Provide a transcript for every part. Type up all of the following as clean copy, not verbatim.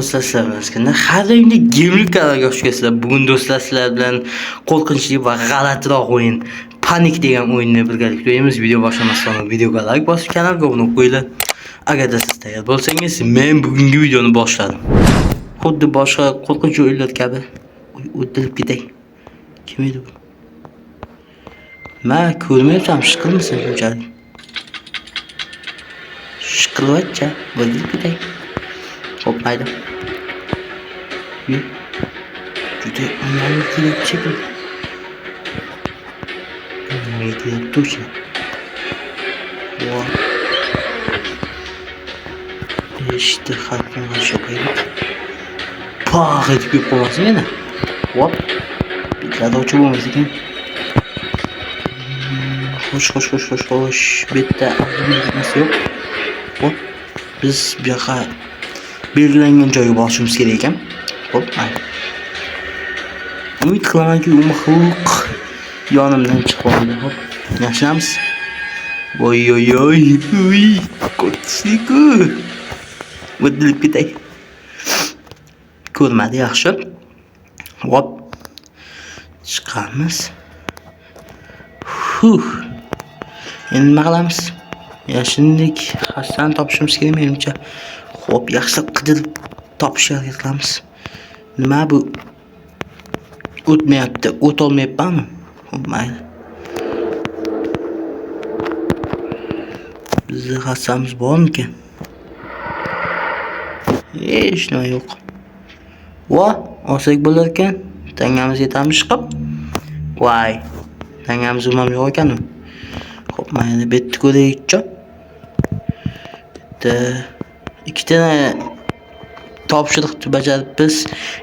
do'stlar, sizlar har doimgi gaming kanaliga xush kelibsizlar. Bugun do'stlar sizlar bilan qo'rqinchli va g'alatiroq o'yin Panik degan o'yinni birgalikda o'ynaymiz. Video boshlamasdan videoga like bosib, kanalga obuna qo'yinglar. Agarda siz tayyor bo'lsangiz, men bugungi videoni boshladim. Xuddi boshqa qo'rqinch o'yinlar kabi o'tilib ketay. Kim edi bu? Men ko'rmayapsam, shiqilmisan shunchalik. Shiqilvatcha, o'tilib ketay. Hop, mayda. Juda önemli kelib chiqdi. Media точно. Во. İşte harfini şokayım. Pah edip yapamazsın yine. Hop. Bir daha da uçurmamız için. Hoş. Bitti. Nasıl yok? Hop. Biz bir daha belgilengan joyga borishimiz kerak ekan. Hop, mayli. Umid qilamanki, u maxluq yonimdan chiqib oladi. Hop, yaxshimiz? Voy. Uy, qo'rqinchli-ku. O'tilib ketay. Ko'rmadi, yaxshi. Hop. Chiqamiz. Endi nima qilamiz? Yashinlik Hasan topishimiz kerak menimcha. Hop, yaxshi qidirib topishga harakat qilamiz. Nima bu? O'tmayapti. O't olmayapmanmi? Hop, mayli. Bizda hassamiz bormikan? Hech nima yo'q. Va, olsak bo'lar ekan. Tangamiz yetamiz chiqib. Voy. Tangamiz umam yo'q ekan-ku. Hop, mayli, bitta ko'raylik-chi. Bitta ikkita topshiriqni bajarib biz,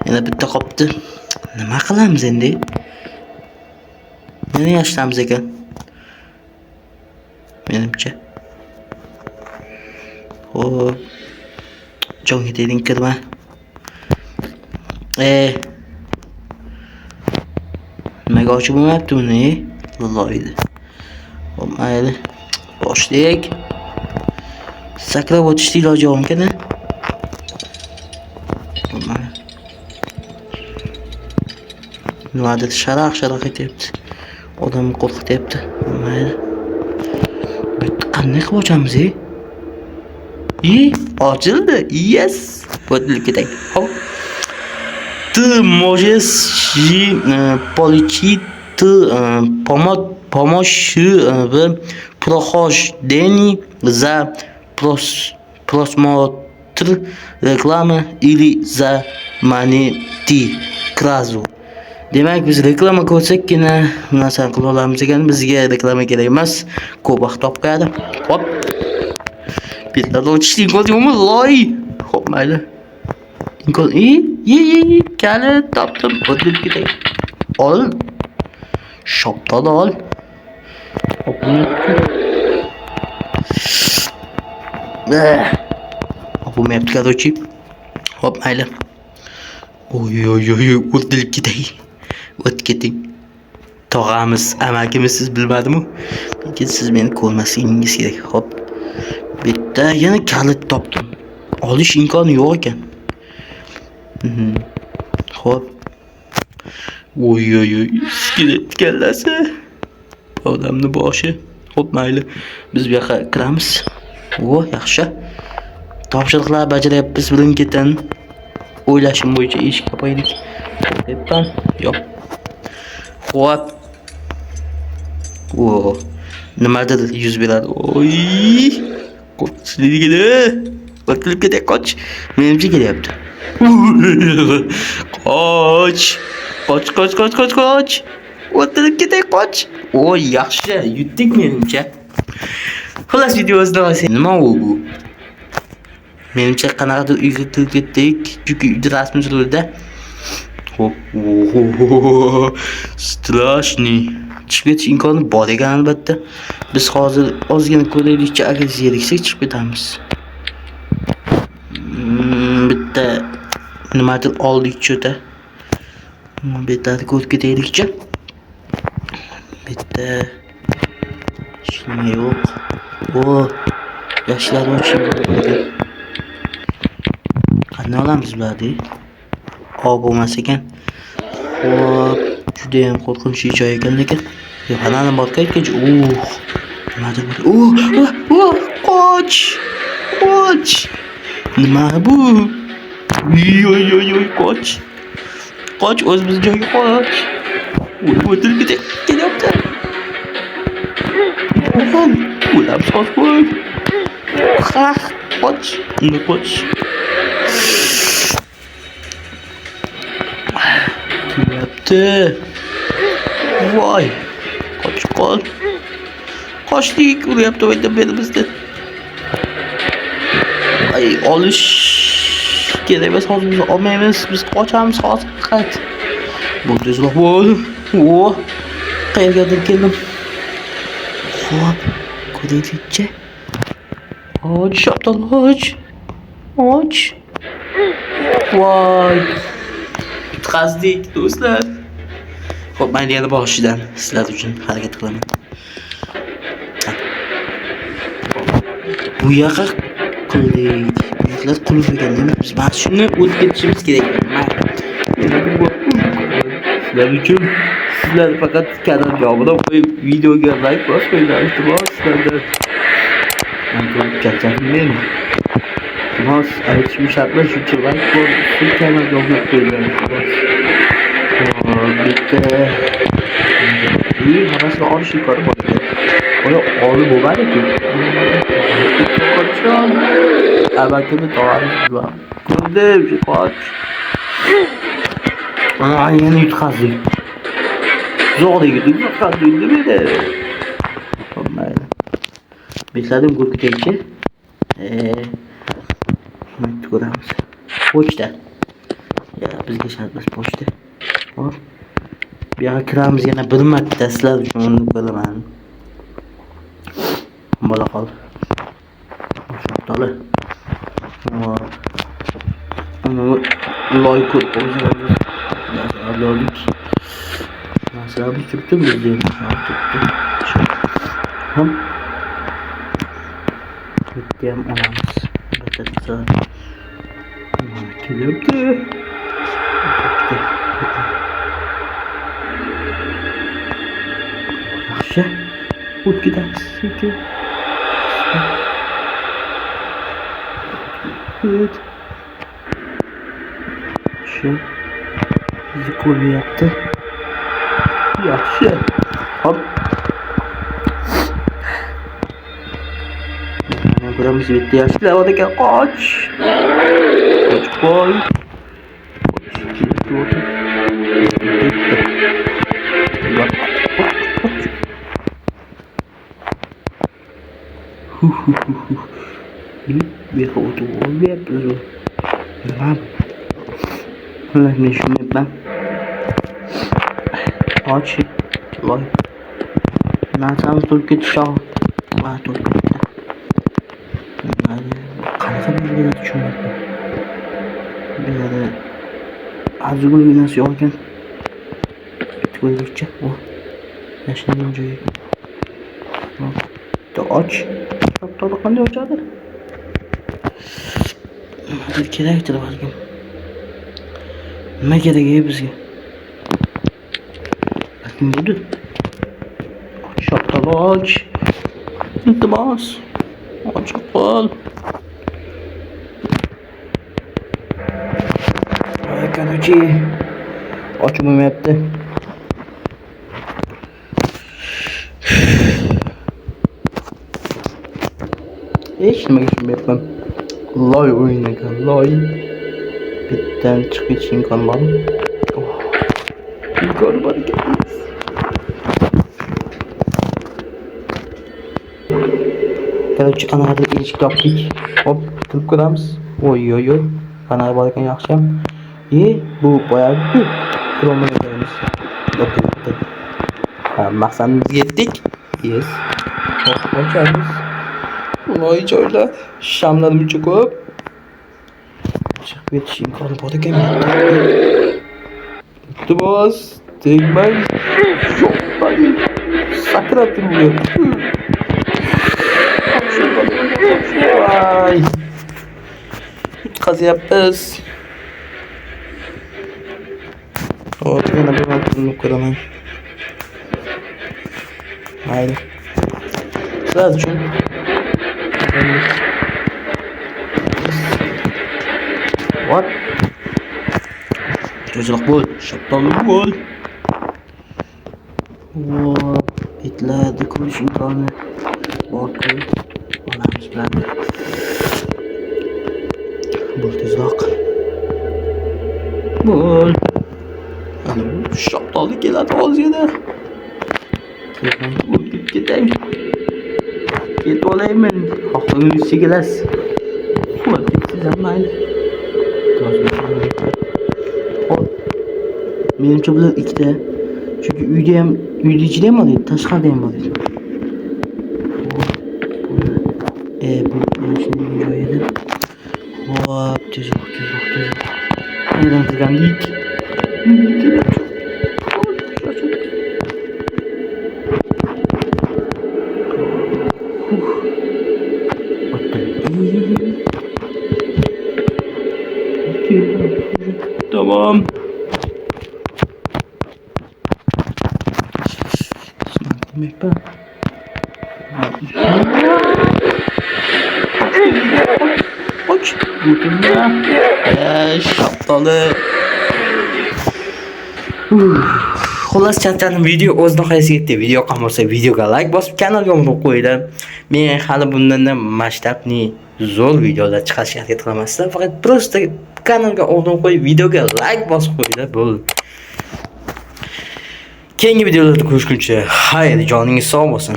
yana bitta qopdi. Nima qilamiz endi? Meni yashamiz ekan. Menimcha. Hop. Jonga deding kirma. Nimaga ochib bo'lmayapti buni? Lolloydi. Hop, mayli. Boshlaylik. Sakrab o'tishni iloji yo'qmikan? Nimadir sharaq etyapti. Odamni qo'rqityapti. Mayli. Qanday qilib ochamiz? Ochildi. Yes. O'tilib ketay. Hop. Ты можешь получить помощь в прохождении за просмотр рекламы или за монеты кразу. Demak, biz reklama ko'rsakkina narsani qila olamiz ekan. Bizga reklama kerak emas. Ko'p vaqt topib qo'yadi. Hop. Bitta o'tishlik bo'ldi-mi? Loy. Hop, mayli. Kalit topdim. O'tilib ketay. Ol. Shopdan ol. Hop. Bo'lmayapti, qarochi. Hop, mayli. Oy, o'tilib ketay. O't keting. Tog'amiz, amakimiz siz bilmadimi? Lekin siz meni ko'rmasligingiz kerak. Hop. Bitta yana kalit topdim. Olish imkoni yo'q ekan. Hop. Oy, skelet kallasi. Odamning boshi. Hop, mayli. Biz bu yoqqa kiramiz. O, yaxshi. Topshiriqlar bajaryapmiz, birin-ketin. O'ylashim bo'yicha eshik qo'ydik. Debman. Yo'q. Hop. Nimadir yuz beradi. Oy! Qo'rqinchligida. O'tilib ketay, qoch. Menimcha kelyapti. Qoch. O'tilib ketay, qoch. Oy, yaxshi. Yutdik menimcha. Xullas, videomizni olsak, nima bu? Menimcha qanaqadir uyga kirib ketdik. Chunki uyda rasm chizildi. Hop. Strashniy. Chiqib ketish imkoni bor ekan albatta. Biz hozir ozgina ko'raylikchi, agar zeriksak chiqib ketamiz. Bitta nimadir oldik-cho'ta. Bitta ko'rib ketaylikchi. Bitta shima yo'q. Yoshlar ochib Ne olamiz bularni? O bo'lmas ekan. Hop, juda ham qo'rqinchli joy ekan lekin. Yo'qani borkaytgacha. Nimadir bu? Qoch! Qoch! Nima bu? Oy, qoch. Qoch, o'zimiz joyga qoch. O'tirgida kelyapti. Ular soz qo'y. Qoch. Unda qoch. Kelyapti. Voy. Qochib qol. Qochdik, uryapti o'yda berimizda. Ay, olish kerak emas, hozir biz olmaymiz. Biz qochamiz hozir. Qat. Bu tezroq bo'l. Qayergadir keldim. Hop, ko'raylikchi. Och, shopdan och. Voy. Qazdik do'stlar. Xo'p, men yana boshidan sizlar uchun harakat qilaman. Bu yoqqa qildik. Bizlar qulub ekan, biz mana shuni o'tib ketishimiz kerak. Sizlar uchun sizlar faqat kanalga obuna bo'lib, videoga like bosinglar, iltimos sizlardan. Men charchadim. Iltimos, aytishim shartlar shuncha like bosib, kanalga obuna qo'yinglar, iltimos. Bitta havasini olish yuqori bor. Qo'ya olib bo'ladi-ku. Qochon. Abakini to'g'ri bor. Ko'rdim, qoch. Yana yutqazdik. Zo'rligi yutqazdik deb edi. Bo'lmaydi. Besladim ko'ktekchi. Shuni ko'ramiz. Pochta. Ya, bizga shart emas pochta. Hop. Bu yoqqa kiramiz yana bir marta sizlar uchun uni qilaman. Bola qol. To'g'ri. Ana loy ko'p o'zimiz. Allolik. Masalan, chipta bizden. Hop. Ketdim olamiz. Bitta. Kelyapti. Yaxshi. O't ketamiz. Evet. Şu bizi koruyacaktı. Yaxshi. Hop. Mana buramız bitti. Yaxshi. Havadaga qoch. Qoch qo'y. Bir foto yapıyorum. Tamam. Ne şimdi ben? Aç. Vay. Nasıl Türkiye şah? Var Türkiye. Kanka bir düşünüyorum. Bir de azgın nasıl yorgun? Bitkoyacak o. Yaşlı önce. Da aç. Çok da olacaktır. Hadi kerakdir balkim. Nima kerak bizga? Balkim budur. Shoptaloch. Iltimos. Ochib qol. Qanachi. Ochib bo'lmayapti. Hech nimaga tushunmayapman. Loy o'ynagan, loy. Bittan chiqib ketish imkoni bormi? Imkoni bor ekan. Qarorchi qanaqadir eshik topdik. Hop, kirib ko'ramiz. Oy. Qanaqa bor ekan yaxshi ham. Bu boyagi kromga qo'yamiz. O'tdi. Maqsadimizga yetdik. Yes. Hop, ochamiz. Loy joylar, shamlarimiz ko'p. Chiqib ketish imkoni bor ekan. Iltimos, tegmang. Sho'padi. Sakrab turyapti. Voy. qazyapmiz. Hop, yana bir marta ko'raman. Mayli. Sizlar uchun what? Tezroq bo'l, shaftoli bo'l. Hop, bitlarni ko'rish imkoni bor-ku. Olamiz bilan. Bo'l tezroq. Bo'l. Ana shaftoli keladi hozirda. Ketaymi? Ketib olayman. Xohlaganingizcha kelasiz. Hop, siz ham mayli. Menimcha bular ikkita. Chunki uyda ichida ham bor edi, tashqarida ham bor edi. Bu shunday joy edi. Hop, tezroq. Qayerdan kirgandik? Tamam. Demek ben. Aç. Burada. Şaptalı. Xullas charchadim, video o'z nihoyasiga yetdi. Video yoqqan bo'lsa videoga like bosib, kanalga obuna bo'lib qo'yinglar. Men hali bundan masshtabli zo'r videolar chiqarishga harakat qilaman. Sizlar faqat просто kanalga obuna bo'lib qo'yib, videoga like bosib qo'yinglar. Bo'ldi. Keyingi videolarda ko'rishguncha, xayr, joningiz sog' bo'lsin.